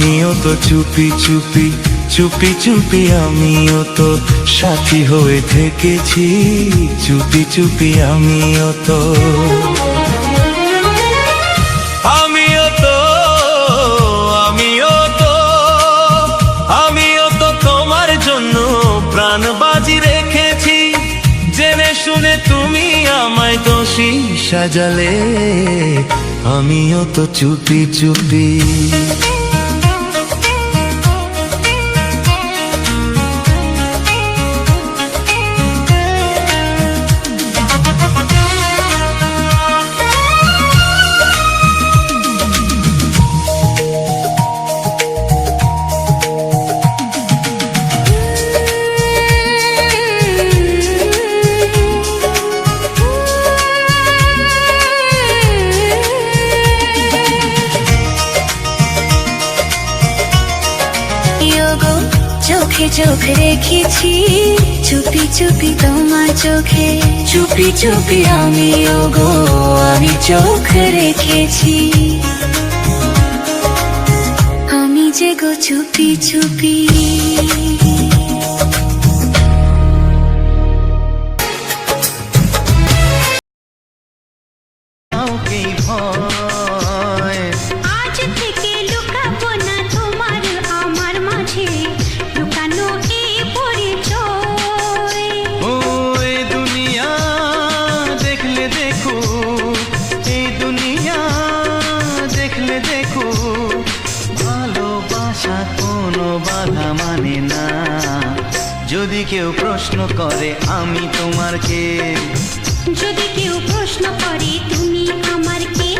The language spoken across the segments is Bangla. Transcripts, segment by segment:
আমিও তো চুপি চুপি চুপি চুপি আমিও তো সাথী হয়ে থেকেছি, চুপি চুপি আমিও তো আমিও তো আমিও তো আমিও তো তোমার জন্য প্রাণ বাজি রেখেছি। জেনে শুনে তুমি আমায় দোষী সাজালে, আমিও তো চুপি চুপি চোখে চোখ রেখেছি, চুপি চুপি তোমার চোখে, চুপি চুপি আমিও গো আমি চোখ রেখেছি। আমি যে গো চুপি চুপি যদি কেউ প্রশ্ন করে আমি তোমার কে, যদি কেউ প্রশ্ন করে তুমি আমার কে,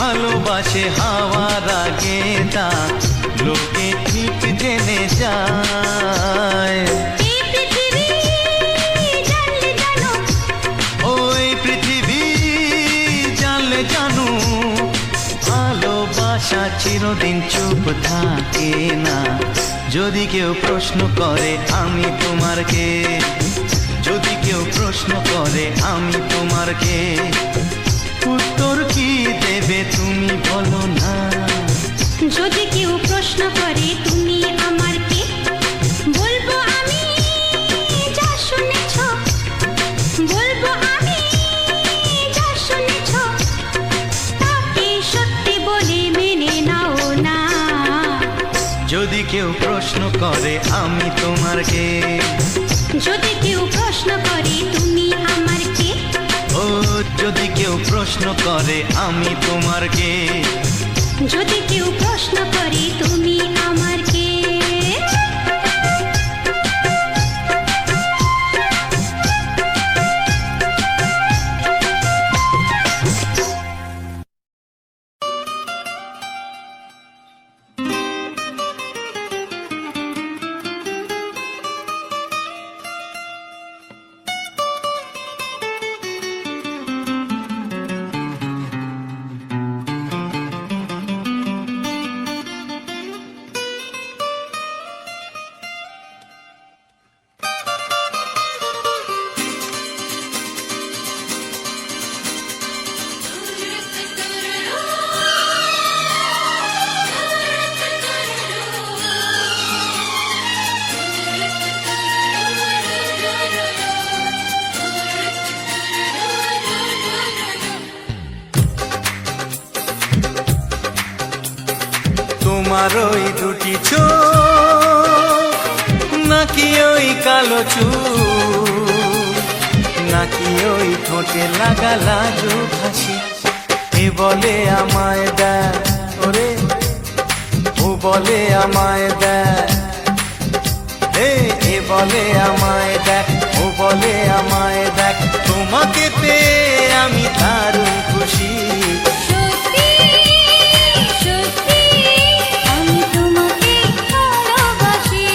ভালোবাসে হাওয়ার আগে তা লোকে ঠিক জেনে যায়। ওই পৃথিবী জানলে জানো, ভালোবাসা চিরদিন চুপ থাকে না। যদি কেউ প্রশ্ন করে আমি তোমার কে, যদি কেউ প্রশ্ন করে আমি তোমার কে, উত্তর কি দেবে তুমি বলো না। যদি কেউ প্রশ্ন করে তুমি আমার কে, বলবো আমি যা শুনেছ, বলবো আমি যা শুনেছ, তাকে সত্যি বলে মেনে নাও না। যদি কেউ প্রশ্ন করে আমি তোমার কে, যদি কেউ প্রশ্ন করে তুমি আমার কে, ও যদি কেউ প্রশ্ন করে আমি তোমার কে, যদি কেউ প্রশ্ন করে তুমি আমার কে। তোমার ওই দুটি চোখ নাকি ওই কালো চুল, না নাকি ওই ঠোঁটে লাগা লাজুক হাসি। এ বলে আমায় দেয় ওরে, ও বলে আমায় দেয়, এ বলে আমায় দেখ, ও বলে আমায় দেখ, তোমাকে পেয়ে আমি দারুণ খুশি। সত্যি সত্যি আমি তোমাকে ভালোবাসি,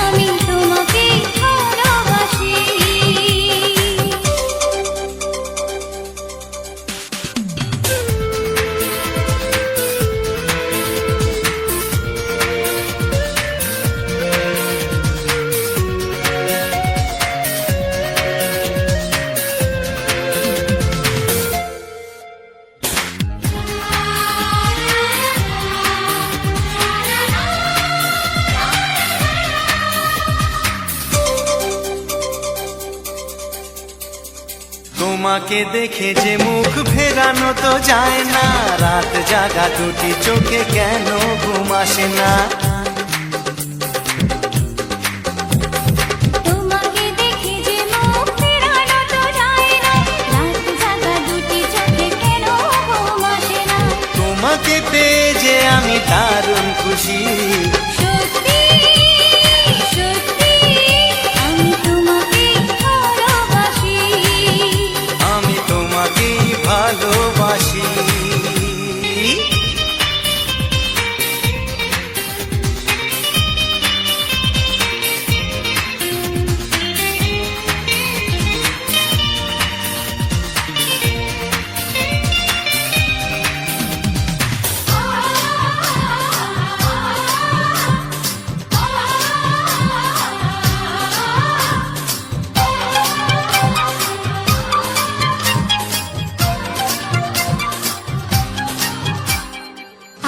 আমি তোমাকে ভালোবাসি। তোমাকে দেখে যে মুখ ফেরানো তো যায় না, রাত জাগা দুটি চোখে কেন ঘুম আসে না। তোমাকে দেখে যে মুখ ফেরানো তো যায় না, রাত জাগা দুটি চোখে কেন ঘুম আসে না। তোমাকে পেয়ে যে আমি দারুণ খুশি। সত্যি সত্যি আমি তোমাকে ভালোবাসি, আমি তোমাকেই ভালোবাসি।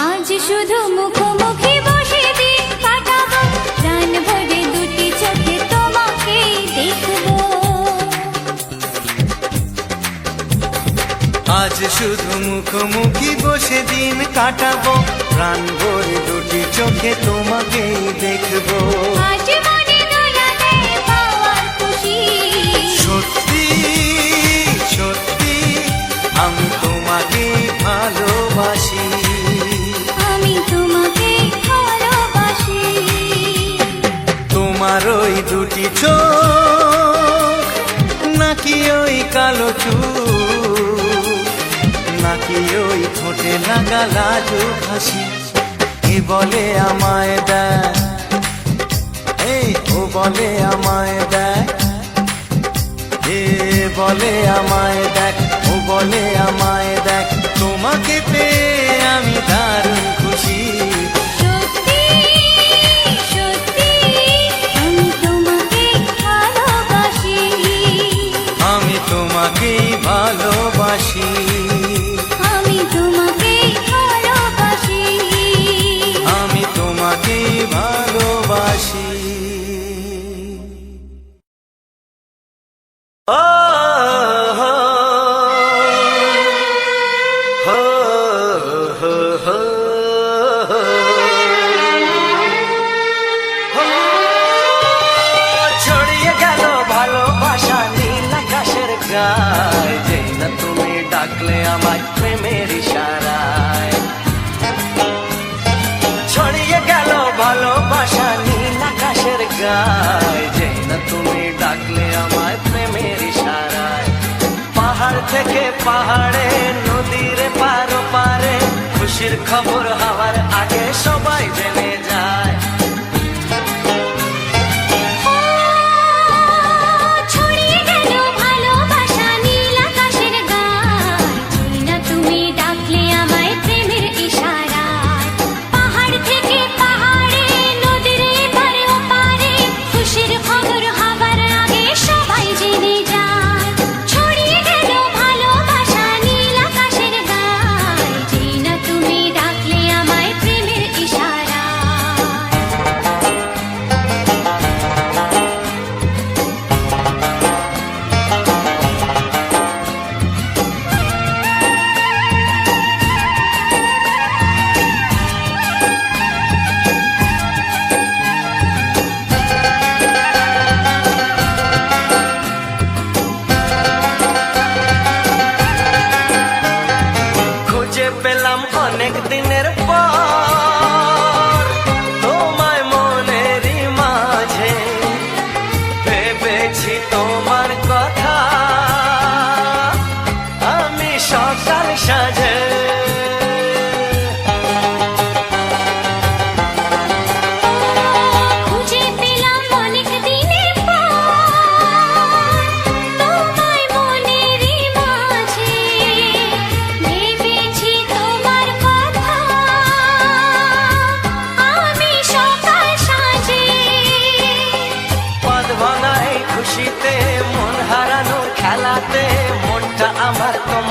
আজ শুধু মুখোমুখি বসে দিন কাটাবো, প্রাণ ভরে দুটি চোখে তোমাকে দেখবো। আজ শুধু মুখোমুখি বসে দিন কাটাবো, প্রাণ ভরে দুটি চোখে তোমাকেই দেখবো। আজ মনে দোলা দেয় পাওয়ার খুশি। সত্যি সত্যি আমি তোমাকে ভালোবাসি। আমি তোমাকে ভালোবাসি। তোমার ওই দুটি চোখ, নাকি ওই কালো চুল, নাকি ওই ঠোঁটে লাগা লাজুক হাসি। এ বলে আমায় দেয়, ও বলে আমায় দেয়, এ বলে আমায় দেখ, ও বলে আমায় দেখ, তোমাকে পেয়ে আমি দারুণ খুশি। সত্যি সত্যি আমি তোমাকে ভালোবাসি, আমি তোমাকেই ভালোবাসি। আমি তোমাকে ভালোবাসি। আমি তোমাকেই ভালোবাসি। ও হো হো হো হো হো। ছড়িয়ে গেল ভালোবাসা নীল আকাশের গায়ে, যেই না তুমি ডাকলে আমায় প্রেমের ইশারায়। ছড়িয়ে গেল ভালোবাসা নীল আকাশের গায়ে, যেই না তুমি ডাকলে আমায় প্রেমের ইশারায়। পাহাড় থেকে পাহাড়ে, নদীর পার পারে, খুশির খবর হওয়ার আগে সবাই জেনে যায়। ছড়িয়ে গেল ভালোবাসা নীল আকাশের গায়ে, যেই না তুমি ডাকলে আমায় প্রেমের ইশারায়। পাহাড় থেকে পাহাড়ে, নদীর এপারে ওপারে, খুশির খবর হবার আগে সবাই জেনে যায়। ছড়িয়ে গেল ভালোবাসা নীল আকাশের গায়ে, যেই না তুমি ডাকলে আমায় প্রেমের ইশারায়।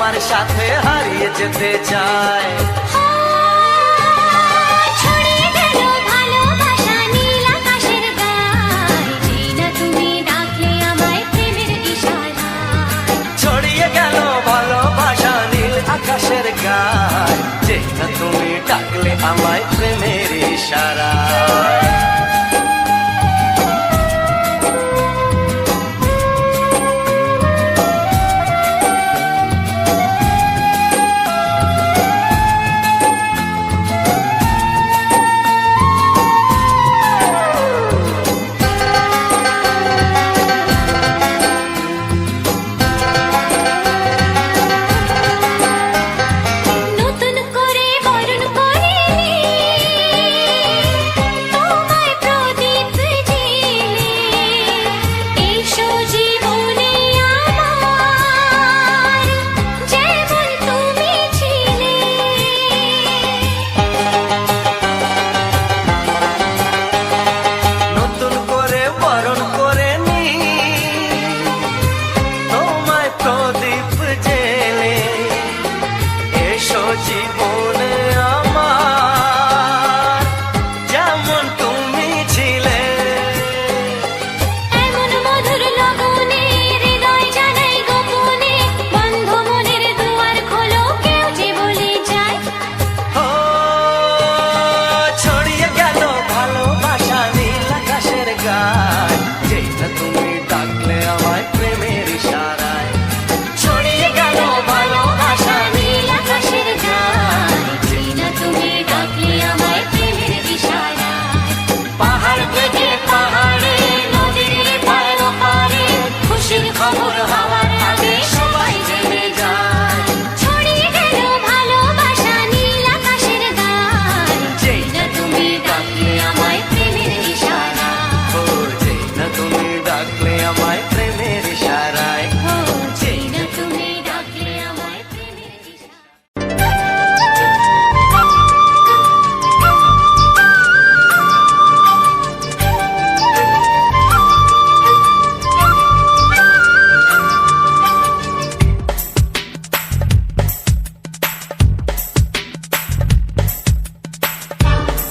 তোমার সাথে হারিয়ে যেতে চায়। ছড়িয়ে গেল ভালোবাসা নীল আকাশের গায়, যেই না তুমি ডাকলে আমায় প্রেমের ইশারায়। ছড়িয়ে গেল ভালোবাসা নীল আকাশের গায়, যে না তুমি ডাকলে আমায় প্রেমের ইশারায়। নতুন করে বরণ করে তোমায় প্রদীপ জেলে, এসো জীবনে আমার, যেমন তুমি ছিলে। নতুন করে বরণ করে নি তোমায় প্রদীপ জেলে, এসো জীবনে আমার, যেমন তুমি ছিলে। এমন মধুর লগনে হৃদয় জানাই গোপনে, বন্ধ মনের দুয়ার খোলো, কেউ যে বলে যায়। ও ছড়িয়ে গেল ভালোবাসা নীল আকাশের গায়, যেই না তুমি ডাকলে আমায় প্রেমের ইশারায়। ছড়িয়ে গেল ভালোবাসা নীল আকাশের গায়, যেই না তুমি ডাকলে আমায় প্রেমের ইশারায়। পাহাড় থেকে পাহাড়ে নদীর পার পারে, খুশির খবর হওয়ার আগে সবাই জেনে যায়। ছড়িয়ে গেল ভালোবাসা নীল আকাশের গায়, যেই না তুমি ডাকলে আমায় প্রেমের ইশারায়। ও যেই না তুমি ডাকলে আমায় প্রেমের ইশারায়। ও যেই না তুমি ডাকলে আমায় প্রেমের ইশারায়।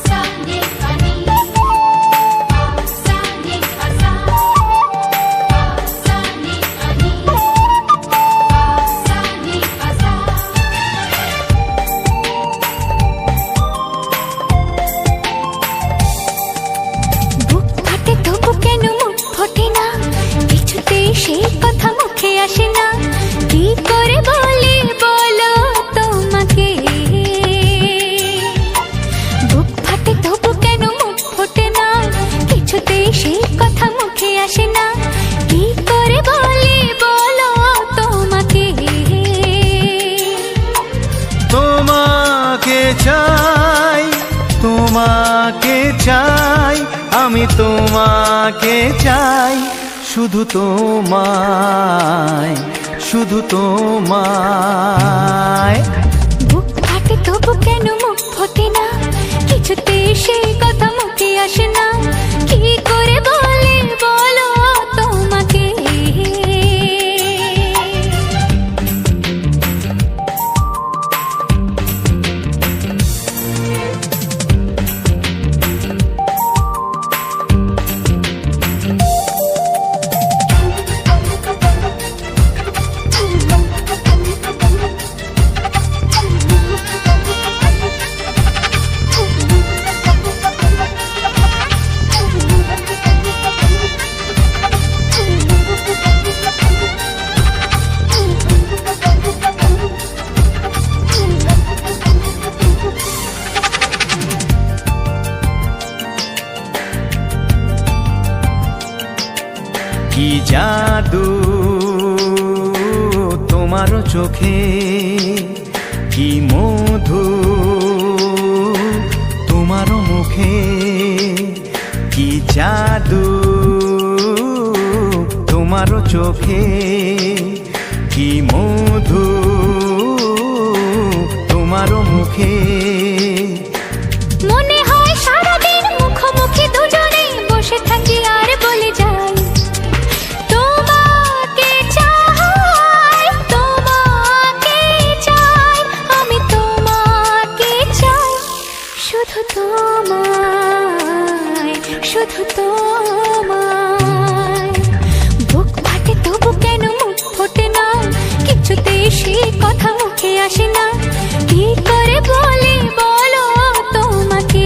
Sani pani, sani asa, sani pani, sani asa. বুক ফাটে তবু কেন মুখ ফোটে না, কিছুতেই সেই কথা মুখে আসে না, কি করে বলি বলো তোমাকে। বুক ফাটে তবু কেন মুখ ফোটে না, কিছুতেই সেই কথা মুখে আসে না, কি করে বলি বলো তোমাকে। তোমাকে চাই, তোমাকে চাই, আমি তোমাকে চাই, শুধু তোমায়, শুধু তোমায়। বুক ফাটে তবু কেন মুখ ফোটে না, কিছুতেই সেই কথা মুখে আসে না, কি করে বলি বলো তোমাকে। কি জাদু তোমার চোখে, কি মধু তোমার মুখে, কি জাদু তোমার চোখে, কি মধু তোমার মুখে। মনে হয় সারাদিন মুখোমুখি দুজনে বসে থাকি আর বলে যাই, তোমাকে চাই, তোমাকে শুধু তোমায়। বুক ফাটে তবু কেন মুখ ফোটে না, কিছুতেই সে কথা মুখে আসে না, কি করে বলি বলো তোমাকে।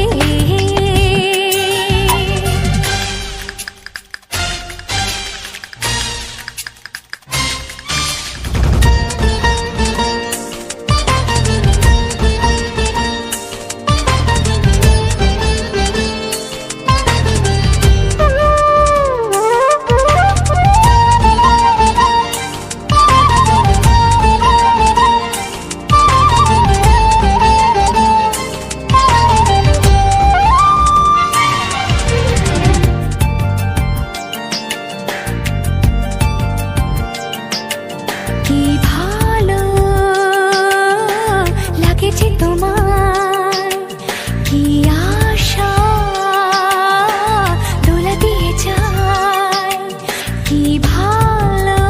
কি ভালো লাগেছে তোমায়, কি আশা দোলা দিয়ে যায়। কি ভালো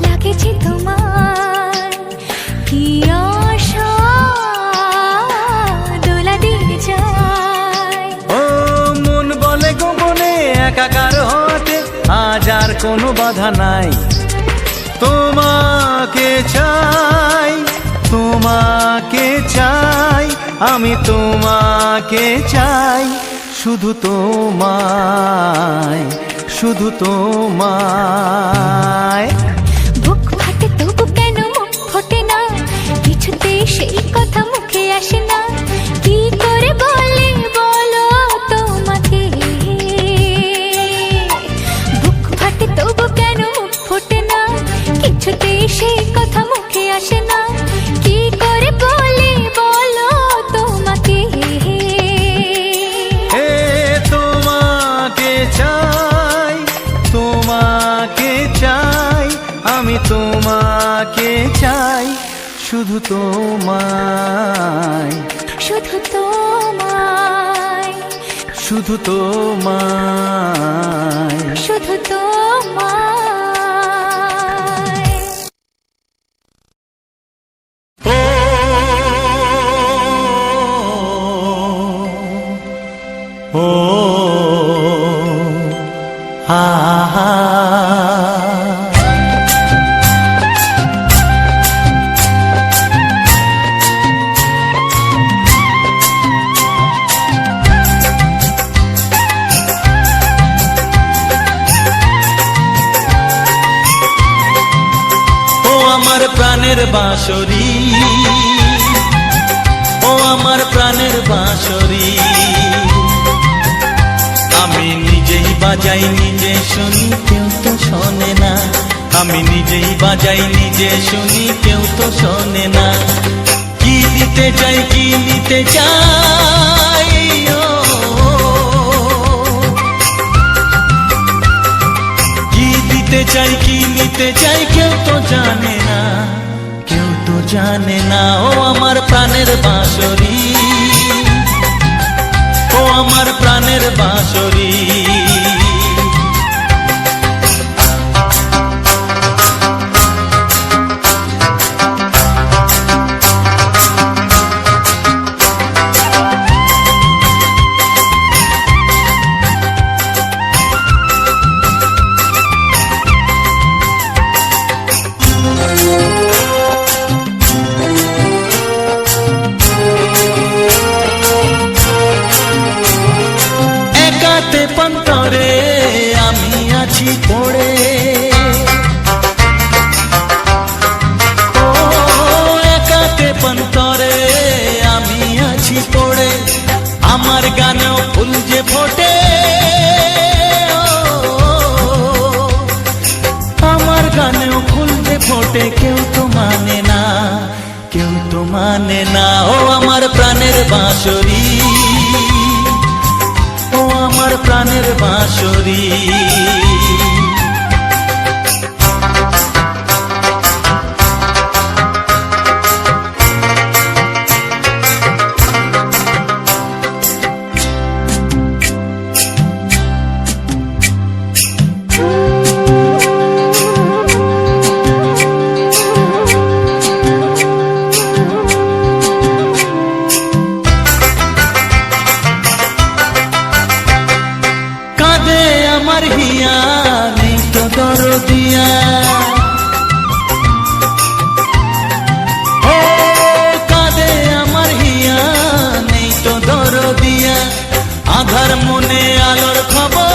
লাগেছে তোমায়, কি আশা দোলা দিয়ে যায়। ও মন বলে গোপনে একাকার হতে আজ আর কোনো বাধা নাই। তোমাকে চাই, তোমাকে চাই, আমি তোমাকে চাই, শুধু তোমায়, শুধু তোমায়। বুক ফাটে তবু কেন মুখ ফোটে না, কিছুতেই সেই কথা মুখে আসে না, কি করে বলি বলো তোমাকে। বুক ফাটে তবু কেন মুখ ফোটে না, কিছুতেই সেই কথা মুখে আসে না, কি করে বলি বলো তোমাকে। হে তোমাকে চাই, তোমাকে চাই, আমি তোমাকে চাই, শুধু তোমায়, শুধু তোমায়, শুধু তোমায়। শুধু তোমায়। ও ও হা হা। আমার প্রাণের বাঁশরি, ও আমার প্রাণের বাঁশরি, আমি নিজেই বাজাই নিজে শুনি কেউ তো শোনে না, আমি নিজেই বাজাই নিজে শুনি কেউ তো শোনে না। কি দিতে চাই, কি নিতে চাই, ও কি দিতে চাই, কি নিতে চাই, কেউ তো জানে না, কেউ তো জানে না। ও আমার প্রাণের বাঁশরি, ও আমার প্রাণের বাঁশরি। পন্তরে আমি আছি পড়ে, ও একাতে পন্তরে আমি আছি পড়ে, আমার গানেও ফুল যে ফোটে, আমার গানেও ফুল যে ফোটে, কেউ তো মানে না, কেউ তো মানে না। ও আমার প্রাণের বাঁশরি, ও আমার প্রাণের বাঁশরি। আমার হিয়া নেই তো দরদিয়া ও কাঁদে আমার হিয়া নেই তো দরদিয়া আধার মনে আলোর খবর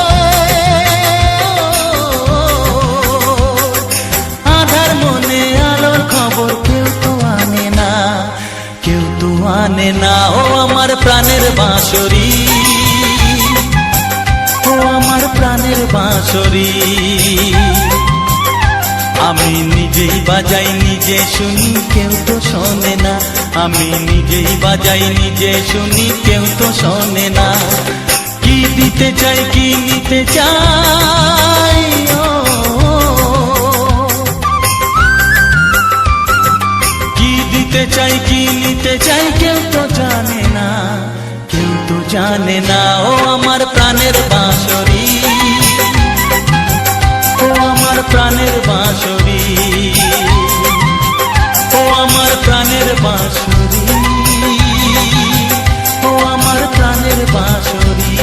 আধার মনে আলোর খবর কেউ তো আনে না কেউ তো আনে না ও আমার প্রাণের বাঁশরি ও আমার প্রাণের বাঁশরি আমি নিজেই বাজাই নিজে শুনি কেউ তো শোনে না আমি নিজেই বাজাই নিজে শুনি কেউ তো শোনে না কি দিতে চাই কি নিতে চাই ও কি দিতে চাই কি নিতে চাই কেউ তো জানে না কেউ তো জানে না ও আমার প্রাণের বাঁশরি ও আমার প্রাণের বাঁশরি ও আমার প্রাণের বাঁশরি ও আমার প্রাণের বাঁশরি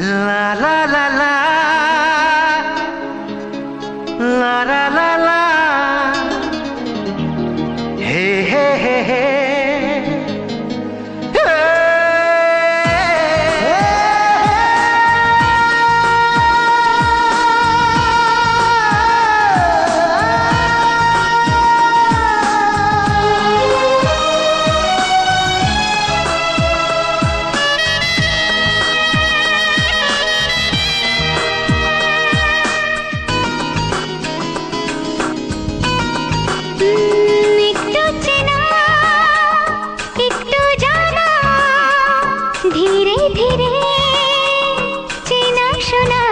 লা লা লা লা লা লা লা লা হে হে হে হে একটু চেনা একটু জানা ধীরে ধীরে চেনা শোনা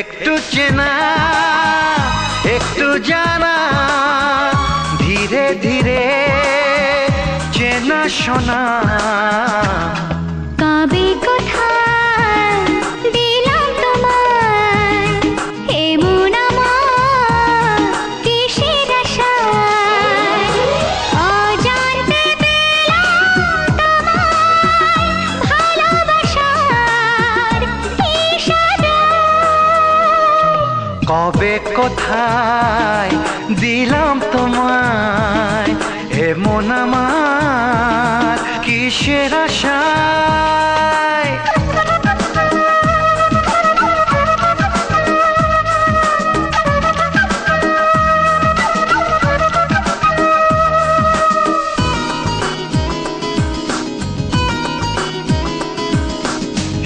একটু চেনা একটু জানা ধীরে ধীরে চেনা শোনা কবে কোথায় দিলাম তোমায় এমন আমার কিসের আশায় অজান্তে পেলাম তোমায় ভালোবাসার ইশারায় কবে কোথায় দিলাম তোমায় এমন আমার কিসের আশায়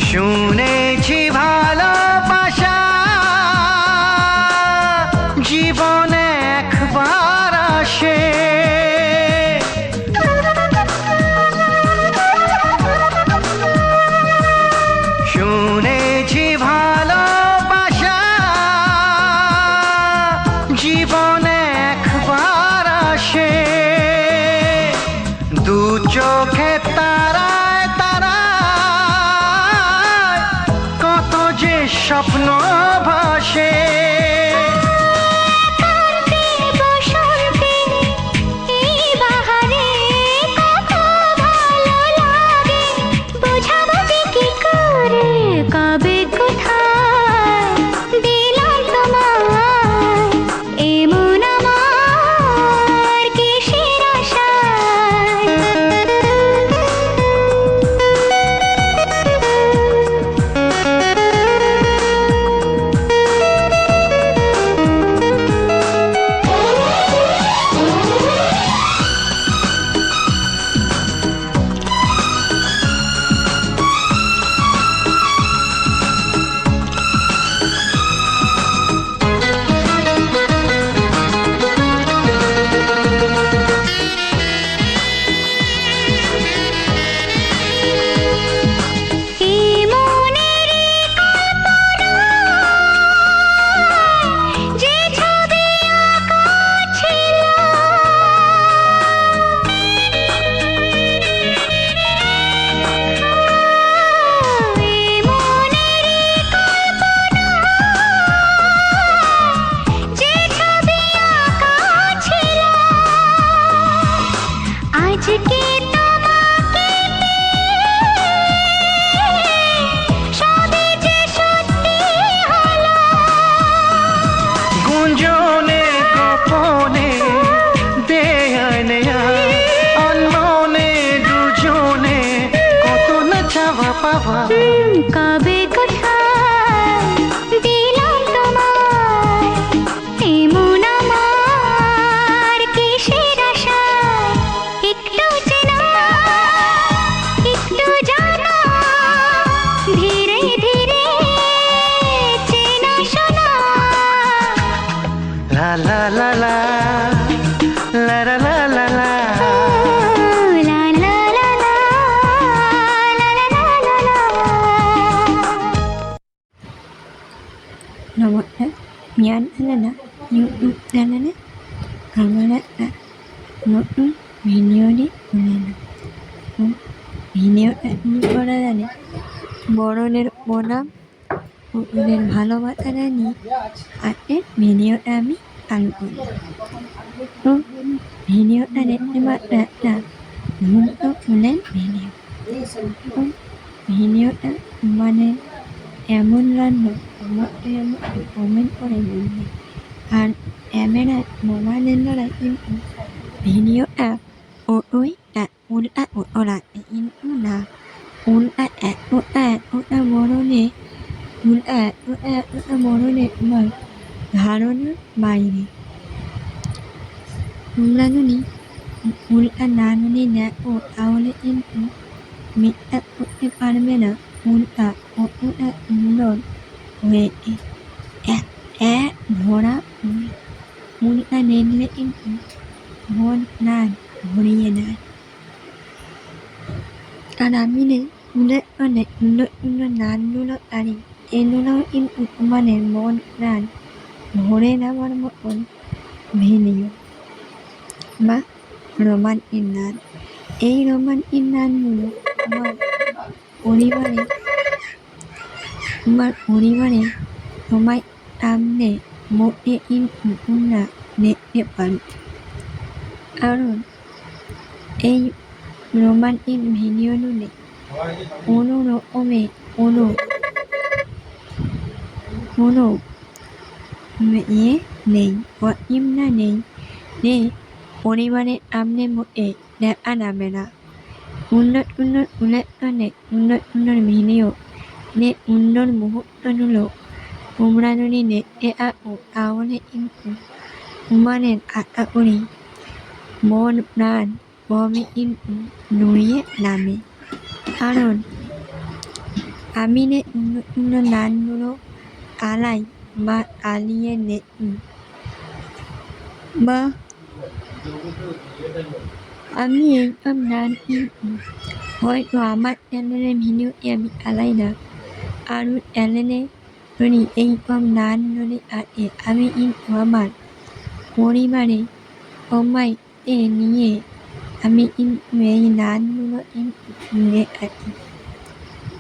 শুনেছি ভালোবাসা জীবনে একবার আসে শুনেছি ভালোবাসা জীবনে একবার আসে দু চোখে তারায় তারায় কত যে স্বপ্ন ভাসে কান্তি বসন্তে এই বাহারে কত ভালো লাগে বোঝাবো যে কি করে কবে কোথায় দিলাম তোমায় এমন আমার কিসের যে ছবি আঁকা ছিল এই মনেরই কল্পনা যে ছবি আঁকা ছিল আজকে তোমাকে সবই যে সত্যি হলো গুঞ্জনে গোপনে দেয়ায় নেয়ায় অন্যনে দুজনে কত না চাওয়া পাওয়া কবে কোথায় দিলাম তোমায় এমন আমার কিসের আশায় একটু চেনা একটু জানা ধীরে ধীরে চেনা শোনা লা লা লা লা লা লা লা লা লা লা লা লা লা লা লা লা লা Nomornya mian alana nyu alana kamala no video ni ulana video ni olana বড়নের বনাম ওদের ভালোবাসাটা নিয়ে আজকের ভিডিওটা আমি চালু করলাম তো ভিডিওটা দেখতে পাচ্ছেন ঘুমতো ফুলের ভিডিও তো ভিডিওটা মানে এমন রান্না আমাকে আমাকে কমেন্ট করে বলবে আর ক্যামেরায় মোবাইলের দ্বারা কিন্তু ভিডিওটা ওটা ওরা কিন্তু না উল্টা এতটা বড় নে উল্টা এতটা বড় নে আমার ধারণার বাইরে তোমরা যদি উল্টা না যদি দেখো তাহলে কিন্তু মিথ্যা করতে পারবে না উল্টা কতটা সুন্দর হয়েছে এক ধরা উল্টা দেখলে কিন্তু মন প্রাণ ভরিয়ে দেয় আর আমি তুলে অনেক সুন্দর সুন্দর নাচগুলো পারি এগুলোও কিন্তু তোমাদের মন প্রাণ ভরে দেওয়ার মতন ভিডিও বা রোমান্টিক নাচ এই রোমান্টিক নাচগুলো আমার পরিবারে সবাই সামনে মোটে কিন্তু তোমরা দেখতে পারো কারণ এই রোমান্টিক ভিডিওগুলো কোনো রকমে কোনো ইয়ে নেই অসীমনা নেই যে পরিবারের সামনে মোটে দেখা যাবে না সুন্দর সুন্দর অনুষ্ঠানে সুন্দর সুন্দর ভিডিও যে সুন্দর মুহূর্তগুলো তোমরা যদি দেখতে থাকো তাহলে কিন্তু তোমাদের আশা করি মন প্রাণ সবই কিন্তু জড়িয়ে যাবে কারণ আমি যে সুন্দর সুন্দর নাচগুলো চালাই বা চালিয়ে দেখি বা আমি এইসব নাচ কিন্তু হয়তো আমার চ্যানেলের ভিডিওতে আমি চালাই না আরও চ্যানেলে যদি এইসব নাচ যদি আছে আমি কিন্তু আমার পরিবারে সবাইকে নিয়ে আমি কিন্তু এই নাচগুলো কিন্তু শুনে থাকি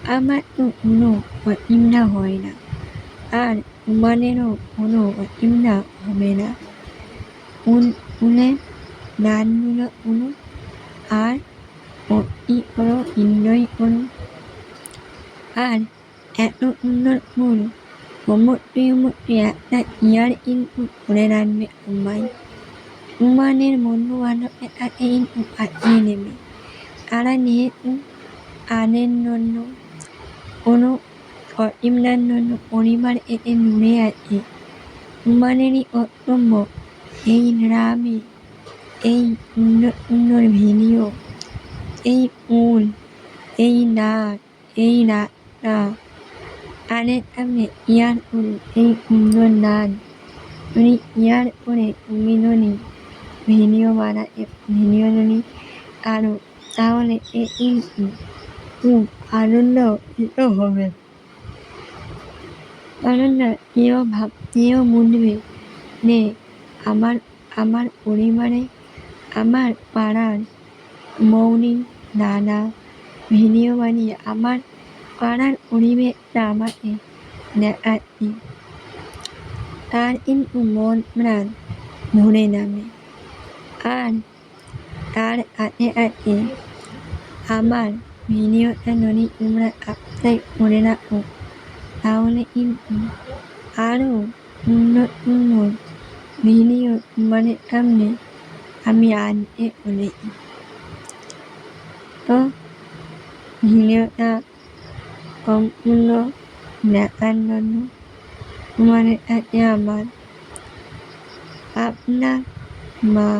আমার তো কোনো অসুবিধা হয় না আর তোমাদেরও কোনো অসুবিধা হবে না শুনে নাচগুলো শুনো আর ভক্তি করো এনজয় করো আর এত সুন্দর ফুল সমুদ্রে একটা ইয়ার কিন্তু করে রাখবে সবাই তোমাদের বন্ধু বান্ধবের কাছে কিন্তু পাঠিয়ে নেবে তারা যেহেতু আনের জন্য কোনো অসুবিধার জন্য পরিবার এতে দূরে আছে তোমাদেরই কর্তব্য এই গ্রামে এই সুন্দর সুন্দর ভিডিও এই ফুল এই নাচ এই রাস্তা তাদের সামনে ইয়ার করে এই সুন্দর নাচ যদি ইয়ার করে তুমি যদি ভিডিও বানাতে ভিডিও যদি আরও তাহলে এ কিন্তু খুব আনন্দ হবে কারণ না কেউ বুঝবে যে আমার পরিবারে আমার পাড়ার মৌনি দাদা ভিডিও বানিয়ে আমার পাড়ার পরিবেশটা আমাকে দেখাচ্ছে তার কিন্তু মন প্রাণ ভরে যাবে আর তার কাছে কাছে আমার ভিডিওটা যদি তোমরা সাবস্ক্রাইব করে রাখো তাহলে কিন্তু আরও সুন্দর সুন্দর ভিডিও তোমাদের সামনে আমি আনতে চলেছি তো ভিডিওটা সম্পূর্ণ দেখার জন্য তোমাদের কাছে আমার আপনার মা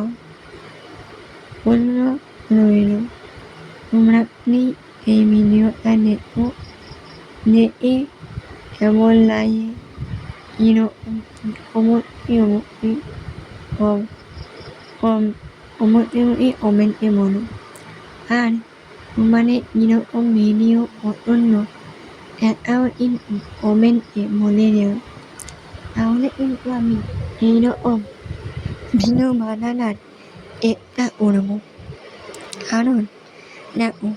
অনুরোধ রইল তোমরা প্লিজ এই ভিডিওটা দেখো দেখে কেমন লাগে কীরকম অবশ্যই কমেন্টে বলো আর তোমাদের কীরকম ভিডিও পছন্দ সেটাও কিন্তু কমেন্টে বলে দেও তাহলে কিন্তু আমি এইরকম ভিডিও বানানোর চেষ্টা করবো কারণ দেখো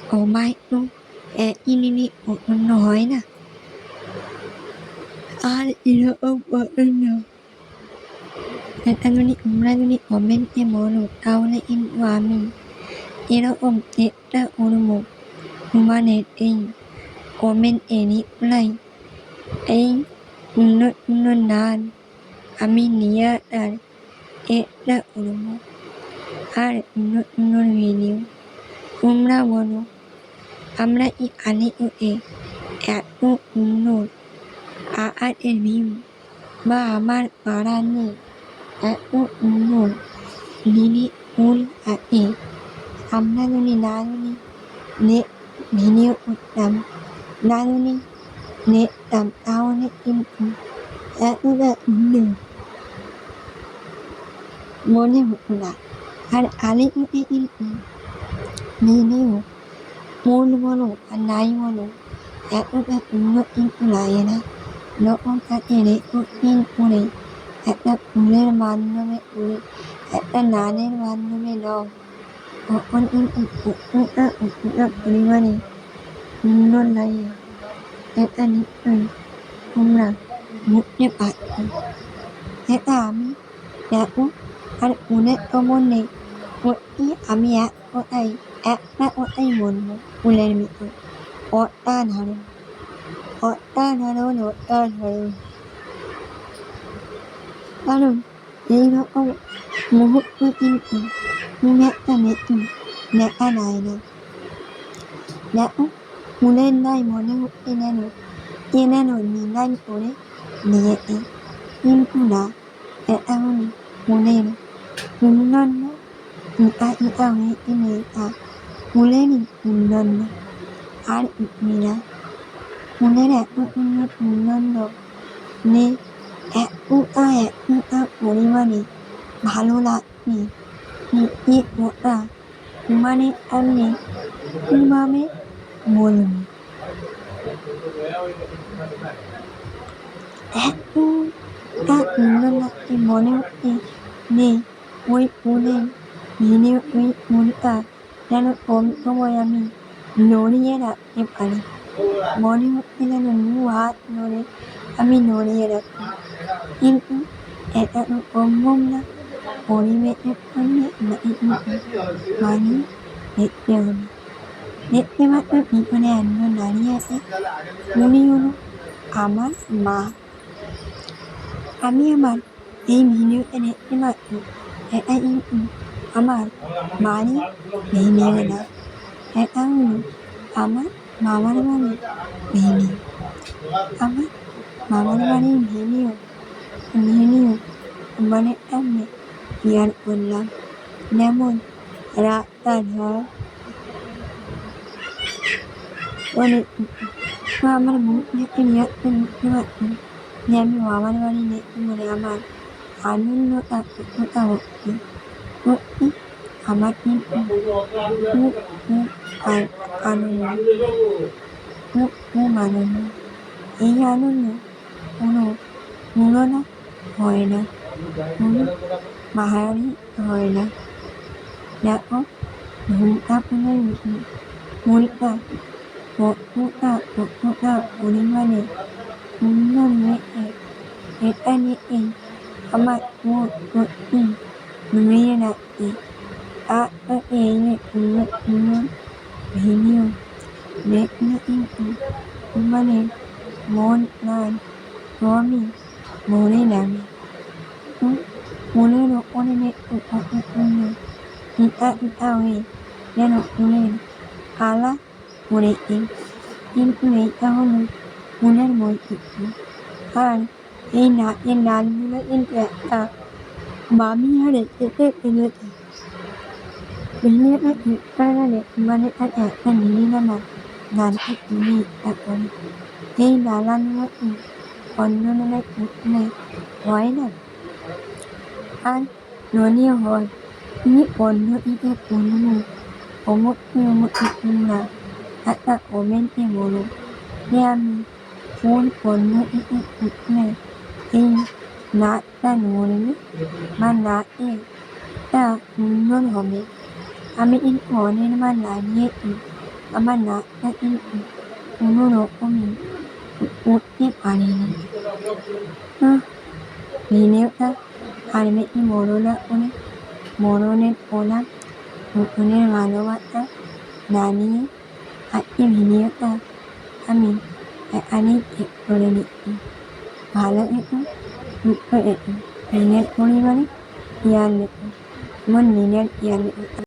সবাই তো একই জিনিস পছন্দ হয় না আর এরকম পছন্দ সেটা যদি তোমরা যদি কমেন্টে বলো তাহলে কিন্তু আমি এরকম চেষ্টা করবো Humanet in Omen any play Ein Nunan Aminia Etla Urumo Are Nunvinu Umra Wono Amra I Ali At Unur At Elvim Ba Amar Marani At Unur Lili Ul At Amna Nuni Nani Ne Vinu Utam Nani Ne Tam Aone In At Unu Mone Mula Had Ali In Nini Moon Mono and Nine Mono At Unu In Ulayana No on at any in Uni at the Ule Manome Uli at the Nane Manome No on in Ulimani No Lay at any Umra Mutip at Ami Yaku had Une Omone what I Ami at what I at that what I won Ulemi or Dan Hano or Dan Hano no Dan Hano Balon Yino O Muhut in Mumeta Metin Ne Anaina Nao Mulen Nai Mono Inano Ni Nine Pone Ni In Puna at Aoni Muleno Munano In Aoni in a Muleni Munano Ar Mina Mulena Munano Ne at Ulimani Balola Ni Eat Water Money Amni Umame Molumi At Unana Mono Ne Oi Ulen Yini Munta Nano Om Tomoyami Noriera Nepali Moni in a new heart Nore Ami Noriera In at Omona Orime Mani Netleon Netlema Pipone and Nania Muniono Aman Ma Amiaman Aminu and Netlematu at Aman Mani Nina at Amu Aman Mamani Nini Aman Mamani Nini Nini Mane Ame Yan Ulam Lemon Ratan One Mamma Yakin Yakin Yami Mamani Muriaman Anun no Utawoki Muti Amatin Anun Iyanun Uno Mulona Hoina Mahari Hoina Yako Muntapune Multa Muta Ulimane Muname Etani Amat Mutin Numena A Vinio Netna Umane Mon Nan Romi Mone Nami Muleno Onene Itawe Neno Unen Ala Mune In Une Ahonu Munen Moiti Al Ena Enan Muna Inta Mami had it in it. Bene Parale Mane at Nina Nan at me at one. Hey Nalan on Nonate Me. Why not? An Nonia Hall. Ni on no eat at Unu. Omot Muna at the Omen Emolo. Yami. Phone on no eat at me. Hey. Not the morning, man not in the non home. I mean, in morning, man not yet in a man not in no home. What if I need? We knew that I met in Morona on it, Morone Ona, Mukune Manovata, Nani, আর এই ভিডিওটা আমি এখানেই শেষ করে নিচ্ছি। ভালো থেকো, সুস্থ থেকো, নিজের পরিবারে খেয়াল রেখো, আমার নিজের খেয়াল রেখো।